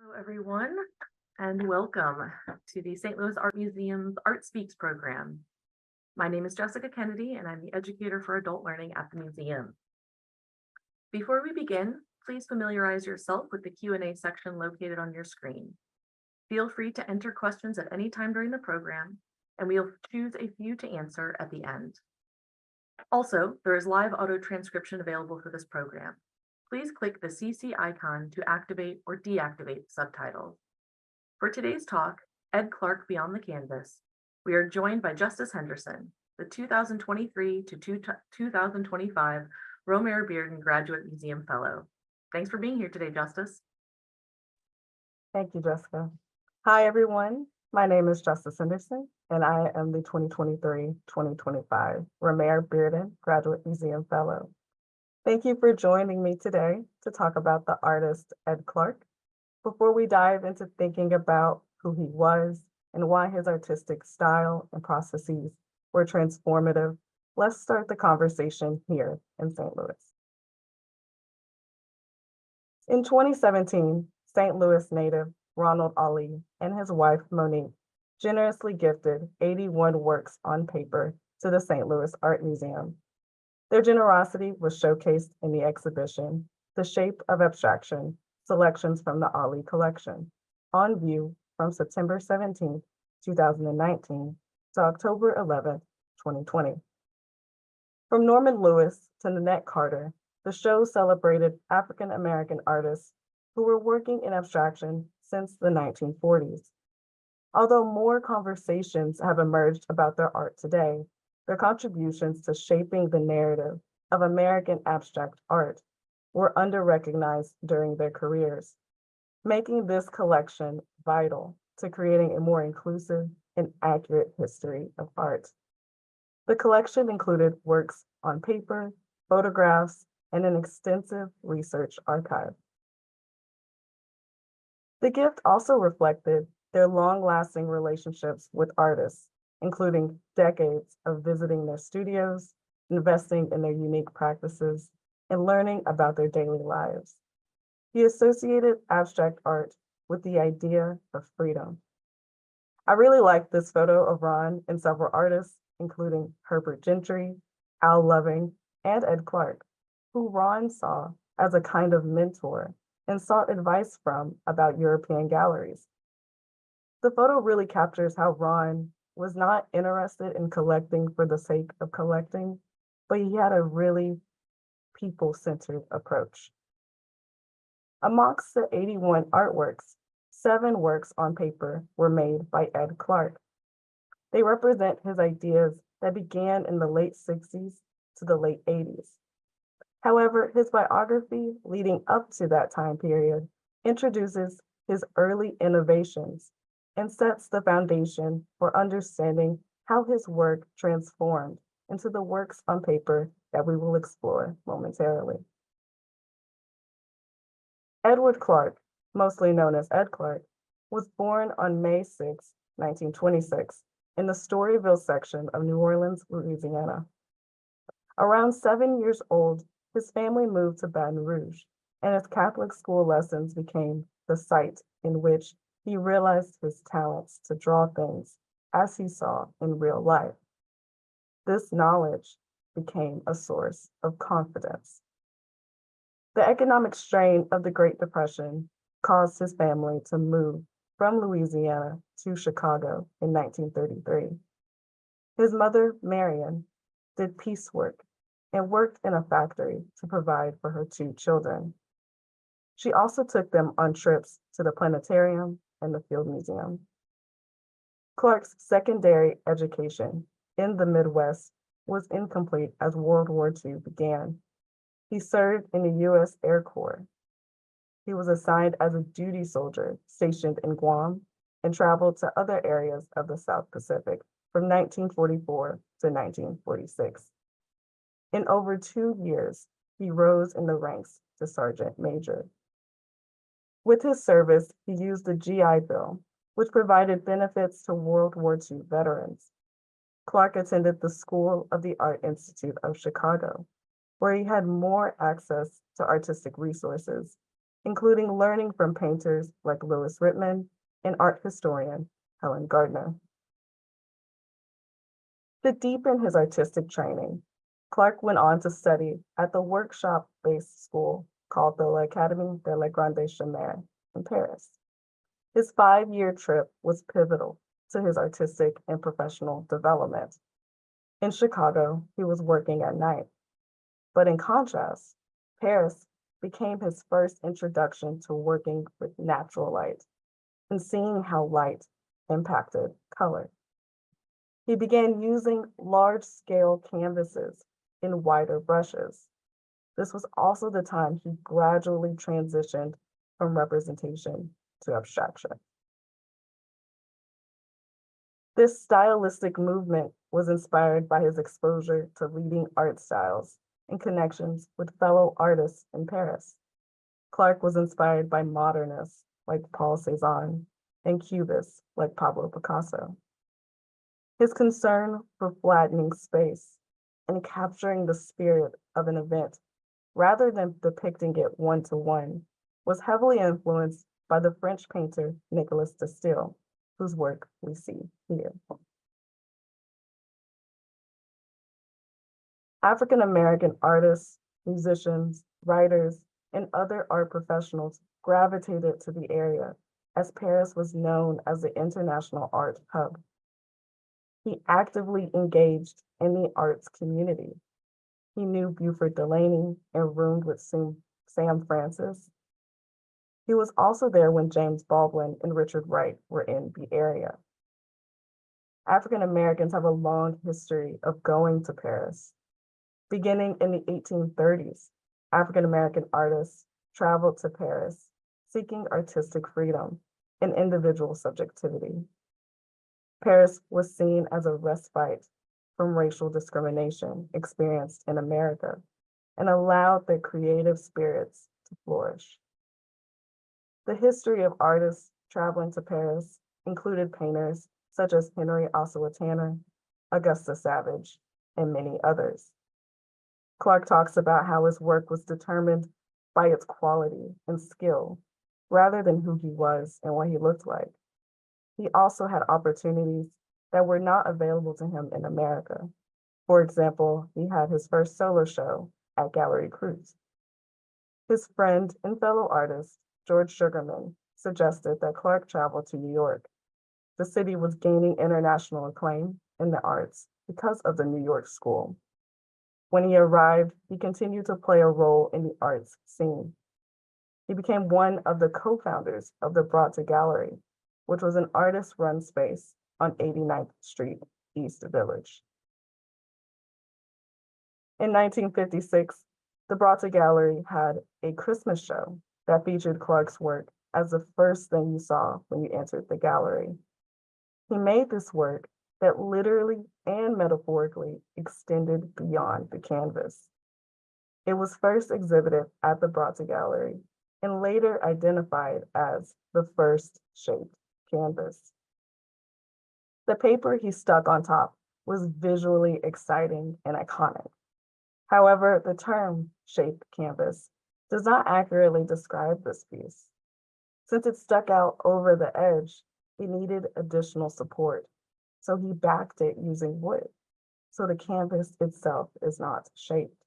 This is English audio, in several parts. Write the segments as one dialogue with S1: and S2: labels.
S1: Hello, everyone, and welcome to the St. Louis Art Museum's Art Speaks program. My name is Jessica Kennedy, and I'm the educator for adult learning at the museum. Before we begin, please familiarize yourself with the Q&A section located on your screen. Feel free to enter questions at any time during the program, and we'll choose a few to answer at the end. Also, there is live auto transcription available for this program. Please click the CC icon to activate or deactivate subtitles. For today's talk, Ed Clark Beyond the Canvas, we are joined by Justice Henderson, the 2023 to 2025 Romare Bearden Graduate Museum Fellow. Thanks for being here today, Justice.
S2: Thank you, Jessica. Hi, everyone. My name is Justice Henderson, and I am the 2023-2025 Romare Bearden Graduate Museum Fellow. Thank you for joining me today to talk about the artist Ed Clark. Before we dive into thinking about who he was and why his artistic style and processes were transformative, let's start the conversation here in St. Louis. In 2017, St. Louis native Ronald Ali and his wife Monique generously gifted 81 works on paper to the St. Louis Art Museum. Their generosity was showcased in the exhibition, The Shape of Abstraction, Selections from the Ali Collection, on view from September 17, 2019 to October 11, 2020. From Norman Lewis to Nanette Carter, the show celebrated African-American artists who were working in abstraction since the 1940s. Although more conversations have emerged about their art today, their contributions to shaping the narrative of American abstract art were under-recognized during their careers, making this collection vital to creating a more inclusive and accurate history of art. The collection included works on paper, photographs, and an extensive research archive. The gift also reflected their long-lasting relationships with artists, including decades of visiting their studios, investing in their unique practices, and learning about their daily lives. He associated abstract art with the idea of freedom. I really like this photo of Ron and several artists, including Herbert Gentry, Al Loving, and Ed Clark, who Ron saw as a kind of mentor and sought advice from about European galleries. The photo really captures how Ron was not interested in collecting for the sake of collecting, but he had a really people-centered approach. Amongst the 81 artworks, 7 works on paper were made by Ed Clark. They represent his ideas that began in the late 60s to the late 80s. However, his biography leading up to that time period introduces his early innovations and sets the foundation for understanding how his work transformed into the works on paper that we will explore momentarily. Edward Clark, mostly known as Ed Clark, was born on May 6, 1926, in the Storyville section of New Orleans, Louisiana. Around 7 years old, his family moved to Baton Rouge, and his Catholic school lessons became the site in which he realized his talents to draw things as he saw in real life. This knowledge became a source of confidence. The economic strain of the Great Depression caused his family to move from Louisiana to Chicago in 1933. His mother, Marion, did piecework and worked in a factory to provide for her 2 children. She also took them on trips to the planetarium and the Field Museum. Clark's secondary education in the Midwest was incomplete as World War II began. He served in the U.S. Air Corps. He was assigned as a duty soldier stationed in Guam and traveled to other areas of the South Pacific from 1944 to 1946. In over 2 years, he rose in the ranks to sergeant major. With his service, he used the GI Bill, which provided benefits to World War II veterans. Clark attended the School of the Art Institute of Chicago, where he had more access to artistic resources including learning from painters like Louis Rittman and art historian Helen Gardner. To deepen his artistic training, Clark went on to study at the workshop-based school called the L'Académie de la Grande Chimère in Paris. His 5-year trip was pivotal to his artistic and professional development. In Chicago, he was working at night. But in contrast, Paris became his first introduction to working with natural light and seeing how light impacted color. He began using large-scale canvases in wider brushes. This was also the time he gradually transitioned from representation to abstraction. This stylistic movement was inspired by his exposure to leading art styles and connections with fellow artists in Paris. Clark was inspired by modernists like Paul Cézanne and cubists like Pablo Picasso. His concern for flattening space and capturing the spirit of an event rather than depicting it one-to-one was heavily influenced by the French painter Nicolas de Staël, whose work we see here. African-American artists, musicians, writers, and other art professionals gravitated to the area as Paris was known as the international art hub. He actively engaged in the arts community. He knew Buford Delaney and roomed with Sam Francis. He was also there when James Baldwin and Richard Wright were in the area. African Americans have a long history of going to Paris. Beginning in the 1830s, African American artists traveled to Paris, seeking artistic freedom and individual subjectivity. Paris was seen as a respite from racial discrimination experienced in America and allowed their creative spirits to flourish. The history of artists traveling to Paris included painters such as Henry Ossawa Tanner, Augusta Savage, and many others. Clark talks about how his work was determined by its quality and skill rather than who he was and what he looked like. He also had opportunities that were not available to him in America. For example, he had his first solo show at Gallery Cruz. His friend and fellow artist, George Sugarman, suggested that Clark travel to New York. The city was gaining international acclaim in the arts because of the New York School. When he arrived, he continued to play a role in the arts scene. He became one of the co-founders of the Broadway Gallery, which was an artist-run space on 89th Street, East Village. In 1956, the Broadway Gallery had a Christmas show that featured Clark's work as the first thing you saw when you entered the gallery. He made this work that literally and metaphorically extended beyond the canvas. It was first exhibited at the Broadway Gallery and later identified as the first shaped canvas. The paper he stuck on top was visually exciting and iconic. However, the term shaped canvas does not accurately describe this piece. Since it stuck out over the edge, it needed additional support, so he backed it using wood, so the canvas itself is not shaped.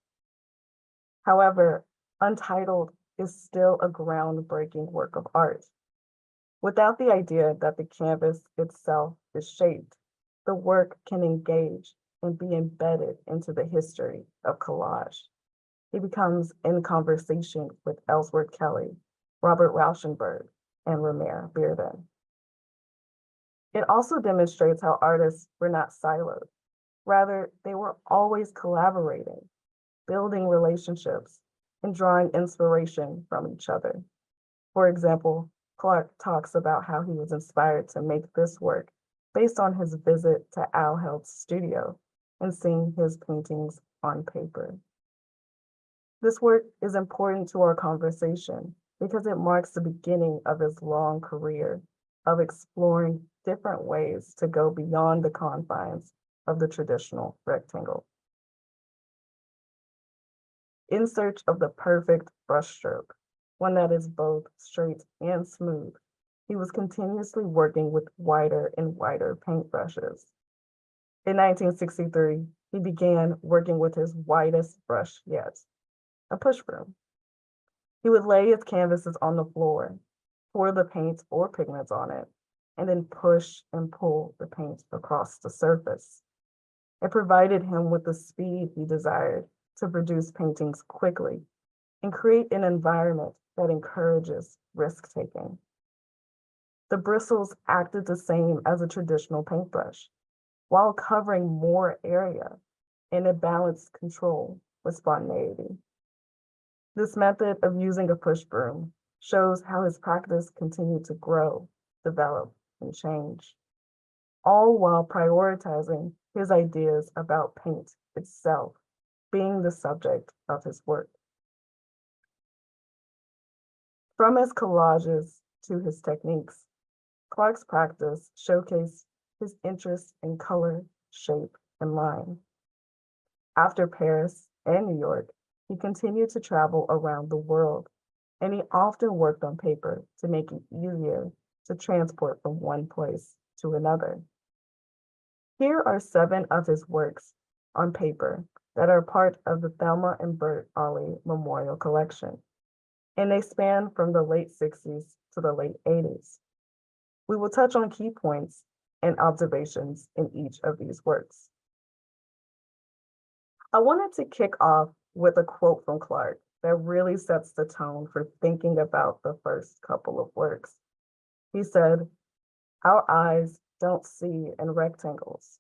S2: However, Untitled is still a groundbreaking work of art. Without the idea that the canvas itself is shaped, the work can engage and be embedded into the history of collage. It becomes in conversation with Ellsworth Kelly, Robert Rauschenberg, and Romare Bearden. It also demonstrates how artists were not siloed. Rather, they were always collaborating, building relationships, and drawing inspiration from each other. For example, Clark talks about how he was inspired to make this work based on his visit to Al Held's studio and seeing his paintings on paper. This work is important to our conversation because it marks the beginning of his long career of exploring different ways to go beyond the confines of the traditional rectangle. In search of the perfect brushstroke, one that is both straight and smooth. He was continuously working with wider and wider paintbrushes. In 1963, he began working with his widest brush yet, a push broom. He would lay his canvases on the floor, pour the paint or pigments on it, and then push and pull the paint across the surface. It provided him with the speed he desired to produce paintings quickly and create an environment that encourages risk-taking. The bristles acted the same as a traditional paintbrush, while covering more area, and it balanced control with spontaneity. This method of using a push broom shows how his practice continued to grow, develop, and change, all while prioritizing his ideas about paint itself being the subject of his work. From his collages to his techniques, Clark's practice showcased his interest in color, shape, and line. After Paris and New York, he continued to travel around the world, and he often worked on paper to make it easier to transport from one place to another. Here are 7 of his works on paper that are part of the Thelma and Bert Ollie Memorial Collection, and they span from the late 60s to the late 80s. We will touch on key points and observations in each of these works. I wanted to kick off with a quote from Clark that really sets the tone for thinking about the first couple of works. He said, "Our eyes don't see in rectangles.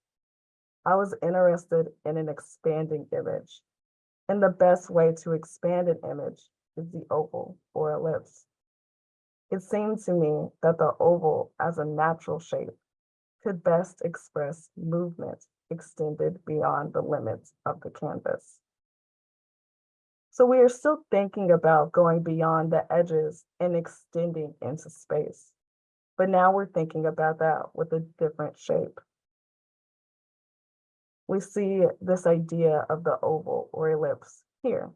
S2: I was interested in an expanding image, and the best way to expand an image is the oval or ellipse. It seemed to me that the oval as a natural shape could best express movement extended beyond the limits of the canvas." So we are still thinking about going beyond the edges and extending into space, but now we're thinking about that with a different shape. We see this idea of the oval or ellipse here.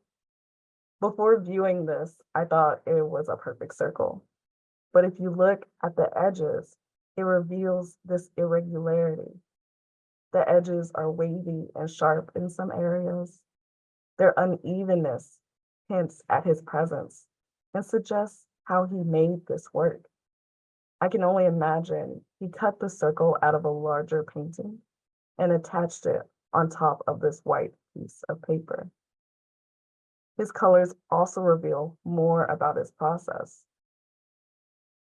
S2: Before viewing this, I thought it was a perfect circle. But if you look at the edges, it reveals this irregularity. The edges are wavy and sharp in some areas. Their unevenness hints at his presence and suggests how he made this work. I can only imagine he cut the circle out of a larger painting and attached it on top of this white piece of paper. His colors also reveal more about his process.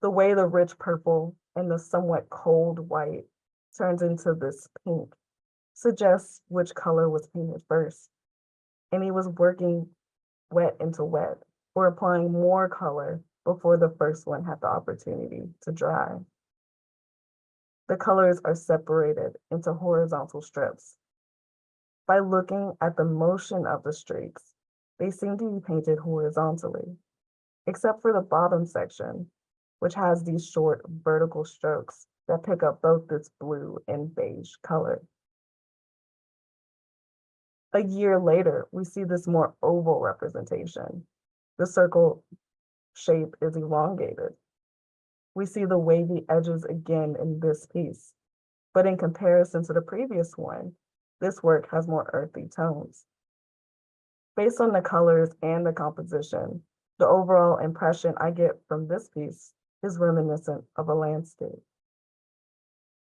S2: The way the rich purple and the somewhat cold white turns into this pink suggests which color was painted first. And he was working wet into wet, or applying more color before the first one had the opportunity to dry. The colors are separated into horizontal strips. By looking at the motion of the streaks, they seem to be painted horizontally, except for the bottom section, which has these short vertical strokes that pick up both this blue and beige color. A year later, we see this more oval representation. The circle shape is elongated. We see the wavy edges again in this piece, but in comparison to the previous one, this work has more earthy tones. Based on the colors and the composition, the overall impression I get from this piece is reminiscent of a landscape.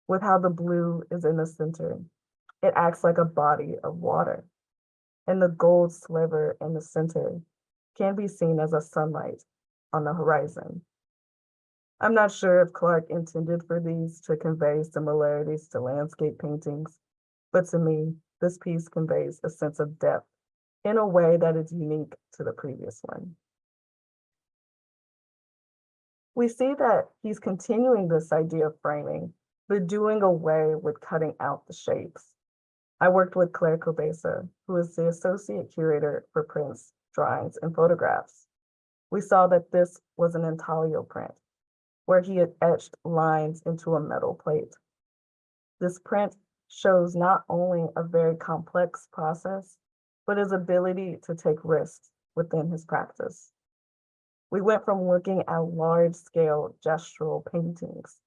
S2: With how the blue is in the center, it acts like a body of water, and the gold sliver in the center can be seen as a sunlight on the horizon. I'm not sure if Clark intended for these to convey similarities to landscape paintings, but to me, this piece conveys a sense of depth in a way that is unique to the previous one. We see that he's continuing this idea of framing, but doing away with cutting out the shapes. I worked with Claire Cobesa, who is the associate curator for prints, drawings, and photographs. We saw that this was an intaglio print, where he had etched lines into a metal plate. This print shows not only a very complex process, but his ability to take risks within his practice. We went from looking at large-scale gestural paintings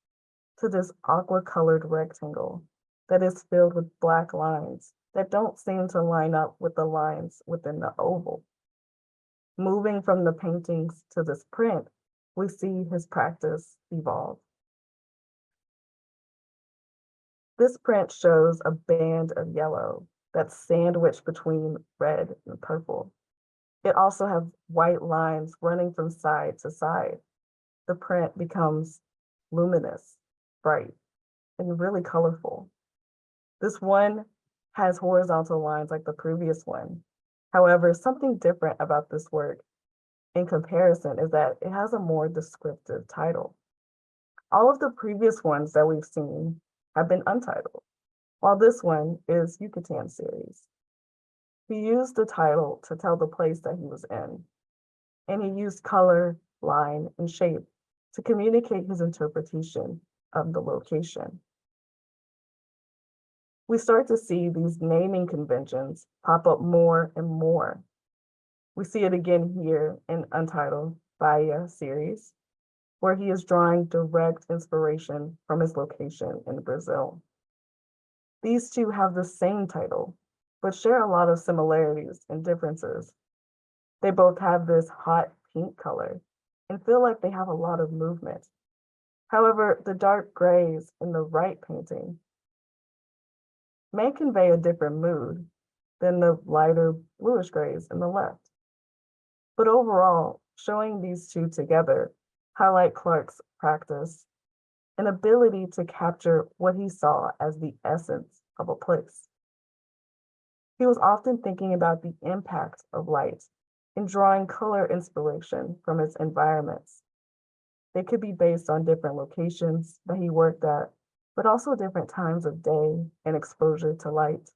S2: to this aqua-colored rectangle that is filled with black lines that don't seem to line up with the lines within the oval. Moving from the paintings to this print, we see his practice evolve. This print shows a band of yellow that's sandwiched between red and purple. It also has white lines running from side to side. The print becomes luminous, bright, and really colorful. This one has horizontal lines like the previous one. However, something different about this work in comparison is that it has a more descriptive title. All of the previous ones that we've seen have been untitled, while this one is Yucatan series. He used the title to tell the place that he was in, and he used color, line, and shape to communicate his interpretation of the location. We start to see these naming conventions pop up more and more. We see it again here in Untitled Bahia series, where he is drawing direct inspiration from his location in Brazil. These two have the same title, but share a lot of similarities and differences. They both have this hot pink color and feel like they have a lot of movement. However, the dark grays in the right painting may convey a different mood than the lighter bluish grays in the left. But overall, showing these two together highlight Clark's practice, an ability to capture what he saw as the essence of a place. He was often thinking about the impact of light and drawing color inspiration from his environments. They could be based on different locations that he worked at, but also different times of day and exposure to light.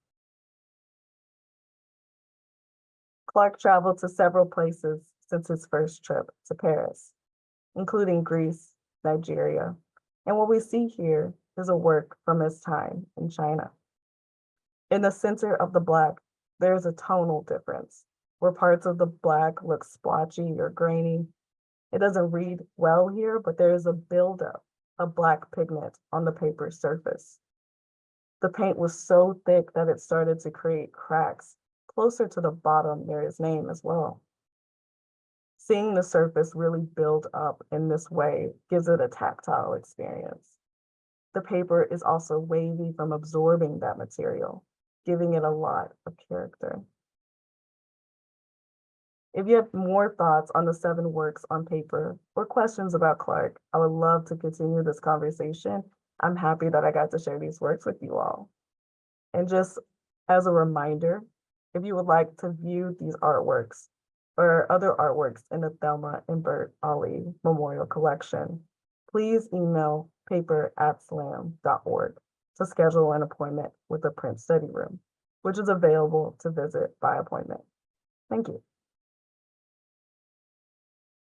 S2: Clark traveled to several places since his first trip to Paris, including Greece, Nigeria, and what we see here is a work from his time in China. In the center of the black, there's a tonal difference, where parts of the black look splotchy or grainy. It doesn't read well here, but there is a buildup of black pigment on the paper's surface. The paint was so thick that it started to create cracks closer to the bottom near his name as well. Seeing the surface really build up in this way gives it a tactile experience. The paper is also wavy from absorbing that material, giving it a lot of character. If you have more thoughts on the 7 works on paper or questions about Clark, I would love to continue this conversation. I'm happy that I got to share these works with you all. And just as a reminder, if you would like to view these artworks or other artworks in the Thelma and Bert Ali Memorial Collection, please email paper@slam.org to schedule an appointment with the print study room, which is available to visit by appointment. Thank you.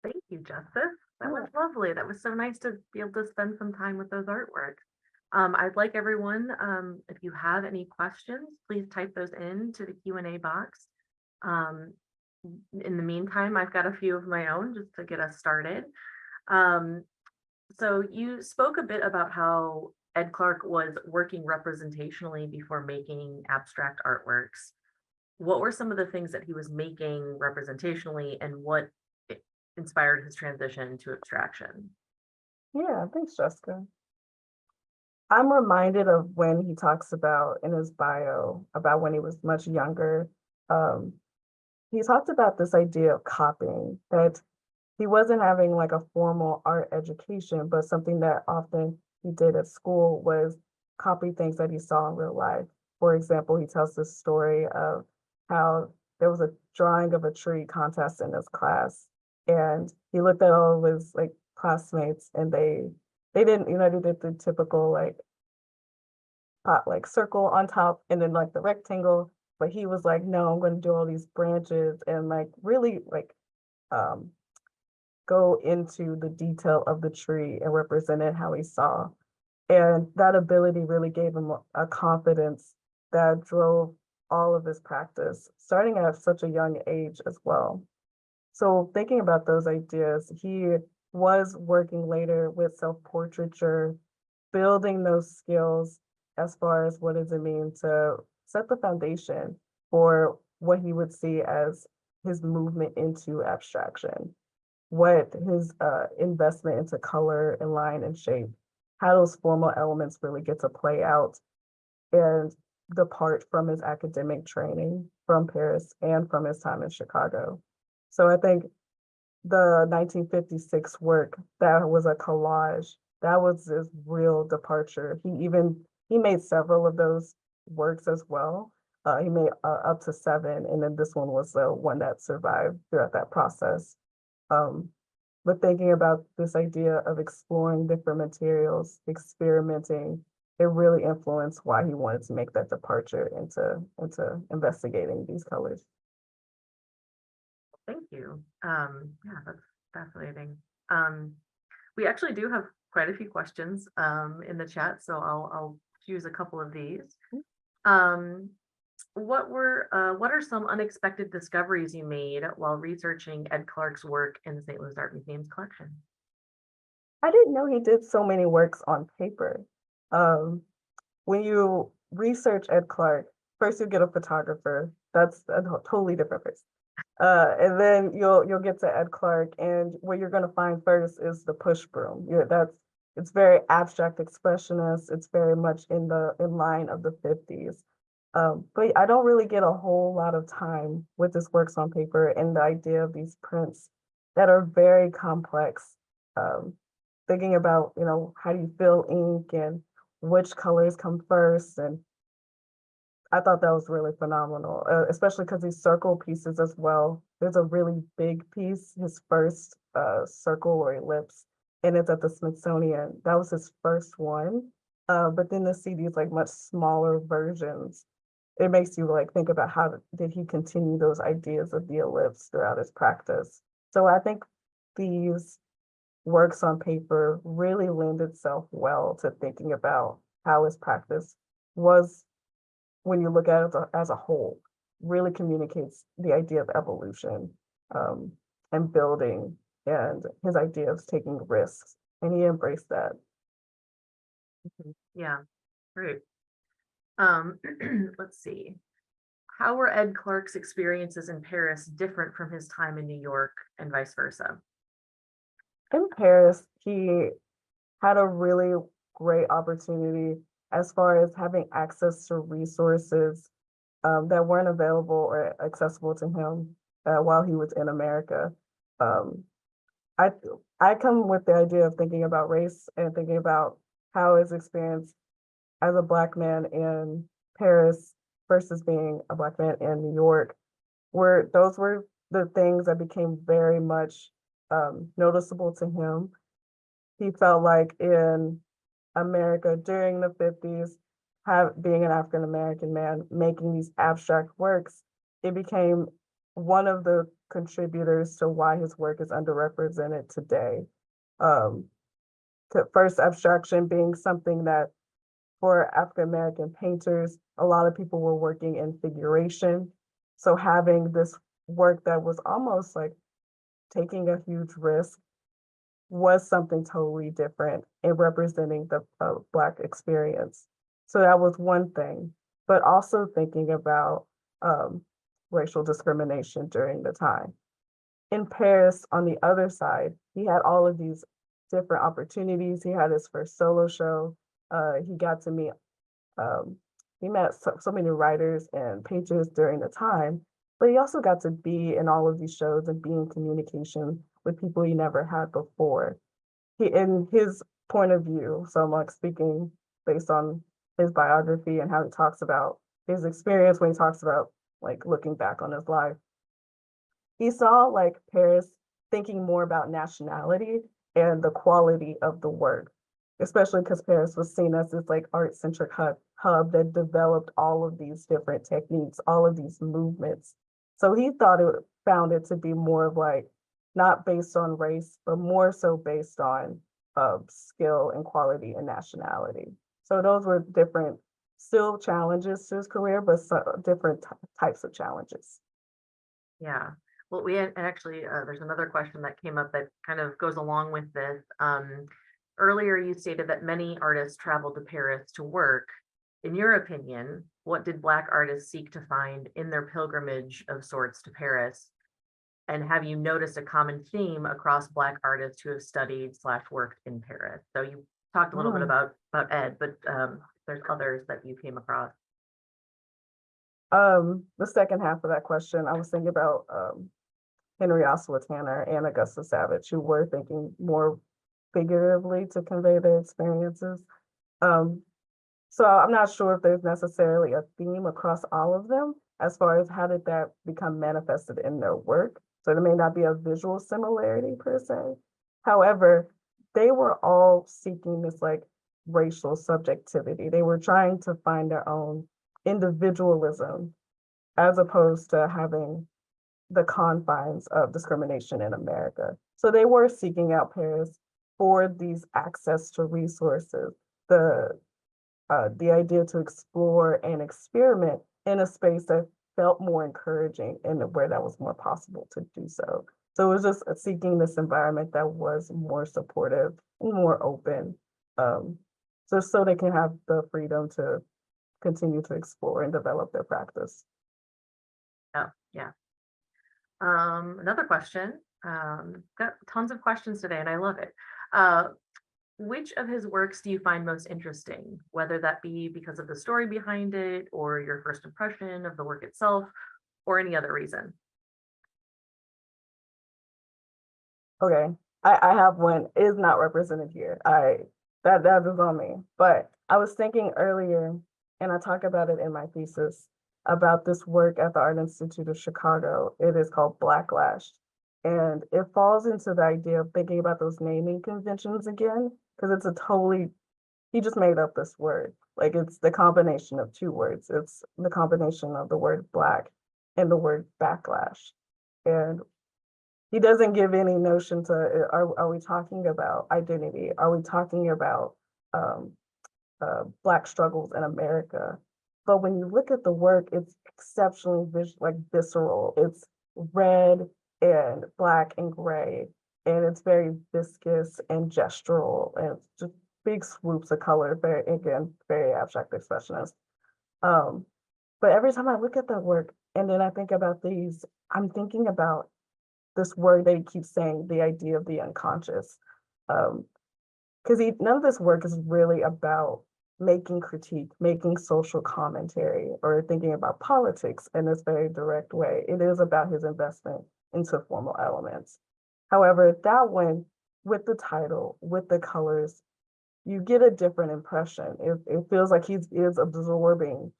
S1: Thank you, Justice. That was lovely. That was so nice to be able to spend some time with those artworks. I'd like everyone, if you have any questions, please type those into the Q&A box. In the meantime, I've got a few of my own just to get us started. So you spoke a bit about how Ed Clark was working representationally before making abstract artworks. What were some of the things that he was making representationally, and what inspired his transition to abstraction?
S2: Yeah, thanks, Jessica. I'm reminded of when he talks about in his bio about when he was much younger. He talked about this idea of copying, that he wasn't having like a formal art education, but something that often he did at school was copy things that he saw in real life. For example, he tells this story of how there was a drawing of a tree contest in his class, and he looked at all of his like classmates, and they didn't, they did the typical like pot like circle on top and then like the rectangle, but he was like, no, I'm going to do all these branches and like really like go into the detail of the tree and represent it how he saw. And that ability really gave him a confidence that drove all of his practice, starting at such a young age as well. So thinking about those ideas, he was working later with self-portraiture, building those skills as far as what does it mean to set the foundation for what he would see as his movement into abstraction, what his investment into color and line and shape, how those formal elements really get to play out and depart from his academic training from Paris and from his time in Chicago. So I think the 1956 work, that was a collage. That was his real departure. He made several of those works as well. He made up to 7, and then this one was the one that survived throughout that process. Um, but thinking about this idea of exploring different materials, experimenting, it really influenced why he wanted to make that departure into investigating these colors.
S1: Thank you. Yeah, that's fascinating. We actually do have quite a few questions in the chat, so I'll choose a couple of these. What are some unexpected discoveries you made while researching Ed Clark's work in the St. Louis Art Museum's collection?
S2: I didn't know he did so many works on paper. Um, when you research Ed Clark, first you get a photographer. That's a totally different person. And then you'll get to Ed Clark, and what you're going to find first is the push broom. It's very abstract expressionist. It's very much in line of the 50s. But I don't really get a whole lot of time with this works on paper and the idea of these prints that are very complex. Um, Thinking about, how do you fill ink and which colors come first, and I thought that was really phenomenal, especially because these circle pieces as well. There's a really big piece, his first circle or ellipse, and it's at the Smithsonian. That was his first one. But then the CD is like much smaller versions. It makes you like think about how did he continue those ideas of the ellipse throughout his practice. So I think these works on paper really lend itself well to thinking about how his practice was when you look at it as a whole, really communicates the idea of evolution um, and building and his idea of taking risks. And he embraced that.
S1: Yeah, great. Let's see. How were Ed Clark's experiences in Paris different from his time in New York and vice versa?
S2: In Paris, he had a really great opportunity as far as having access to resources that weren't available or accessible to him while he was in America. Um, I I come with the idea of thinking about race and thinking about how his experience as a Black man in Paris versus being a Black man in New York were the things that became very much noticeable to him. He felt like in America during the 50s, being an African American man making these abstract works, it became one of the contributors to why his work is underrepresented today. Um, First, abstraction being something that for African American painters, a lot of people were working in figuration. So having this work that was almost like taking a huge risk was something totally different in representing the Black experience. So that was one thing, but also thinking about um, racial discrimination during the time. In Paris, on the other side, he had all of these different opportunities. He had his first solo show. He got to meet, he met so many writers and painters during the time, but he also got to be in all of these shows and be in communication with people he never had before. In his point of view, so I'm like speaking based on his biography and how he talks about his experience when he talks about like looking back on his life. He saw like Paris thinking more about nationality and the quality of the work, especially because Paris was seen as this like art-centric hub that developed all of these different techniques, all of these movements. So he found it to be more of like not based on race, but more so based on skill and quality and nationality. So those were different, still challenges to his career, but different types of challenges.
S1: Yeah. Well, and actually, there's another question that came up that kind of goes along with this. Earlier, you stated that many artists travel to Paris to work. In your opinion, what did Black artists seek to find in their pilgrimage of sorts to Paris? And have you noticed a common theme across Black artists who have studied slash worked in Paris? So you talked a little bit
S2: Mm.
S1: about Ed, but there's others that you came across.
S2: The second half of that question, I was thinking about Henry Ossawa Tanner and Augusta Savage, who were thinking more figuratively to convey their experiences. Um, so I'm not sure if there's necessarily a theme across all of them as far as how did that become manifested in their work. So there may not be a visual similarity per se. However, they were all seeking this like racial subjectivity. They were trying to find their own individualism as opposed to having the confines of discrimination in America. So they were seeking out Paris for these access to resources, the idea to explore and experiment in a space that felt more encouraging and where that was more possible to do so. So it was just seeking this environment that was more supportive and more open, just so they can have the freedom to continue to explore and develop their practice.
S1: Oh, yeah. Another question. Got tons of questions today, and I love it. Which of his works do you find most interesting, whether that be because of the story behind it, or your first impression of the work itself, or any other reason?
S2: Okay, I have one. It is not represented here. That is on me. But I was thinking earlier, and I talk about it in my thesis about this work at the Art Institute of Chicago. It is called Blacklash. And it falls into the idea of thinking about those naming conventions again, because it's a totally, he just made up this word. Like it's the combination of two words. It's the combination of the word black and the word backlash. And he doesn't give any notion to, are we talking about identity? Are we talking about um, Black struggles in America? But when you look at the work, it's exceptionally like visceral. It's red and black and gray, and it's very viscous and gestural, and it's just big swoops of color. Very, again, very abstract expressionist. Um, but every time I look at that work, and then I think about these, I'm thinking about this word they keep saying, the idea of the unconscious. Because none of this work is really about making critique, making social commentary, or thinking about politics in this very direct way. It is about his investment into formal elements. However, that one, with the title, with the colors, you get a different impression. It feels like he is absorbing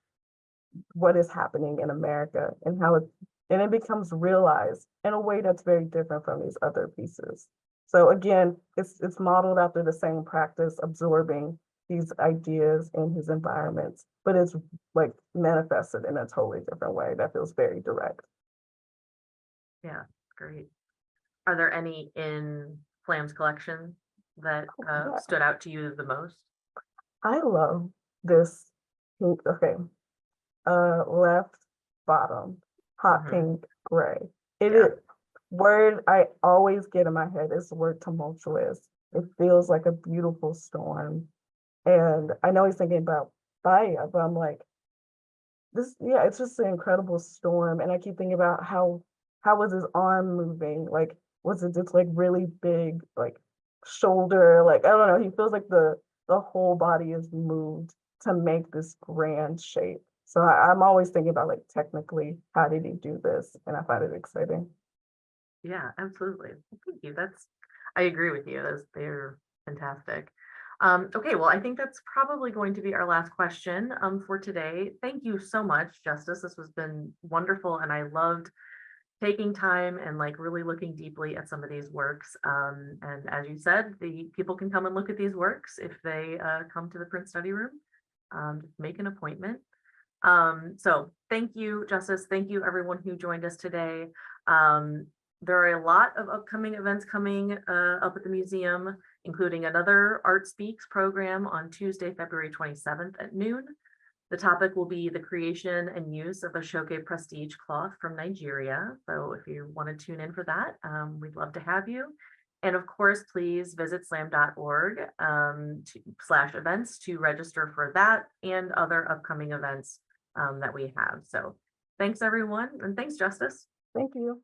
S2: what is happening in America and how it becomes realized in a way that's very different from these other pieces. So again, it's modeled after the same practice, absorbing these ideas in his environments, but it's like manifested in a totally different way that feels very direct.
S1: Yeah, great. Are there any in Flam's collection that
S2: Yeah.
S1: stood out to you the most?
S2: I love this pink, okay, left bottom, hot
S1: Mhm.
S2: pink, gray. It
S1: Yeah,
S2: is word I always get in my head is the word tumultuous. It feels like a beautiful storm. And I know he's thinking about Bahia, but I'm like, this, yeah, it's just an incredible storm. And I keep thinking about how was his arm moving? Like, was it just like really big, like shoulder? Like, I don't know. He feels like the whole body is moved to make this grand shape. So I'm always thinking about like technically, how did he do this? And I find it exciting.
S1: yeah, absolutely. Thank you. I agree with you. They're fantastic. Okay, well, I think that's probably going to be our last question for today. Thank you so much, Justice. This has been wonderful, and I loved taking time and like really looking deeply at some of these works. And as you said, the people can come and look at these works if they come to the print study room. Just make an appointment. So thank you, Justice. Thank you, everyone who joined us today. There are a lot of upcoming events coming up at the museum, including another Art Speaks program on Tuesday, February 27th at noon. The topic will be the creation and use of a Shoke Prestige cloth from Nigeria. So if you want to tune in for that, we'd love to have you. And of course, please visit slam.org /events to register for that and other upcoming events that we have. So thanks everyone, and thanks Justice.
S2: Thank you.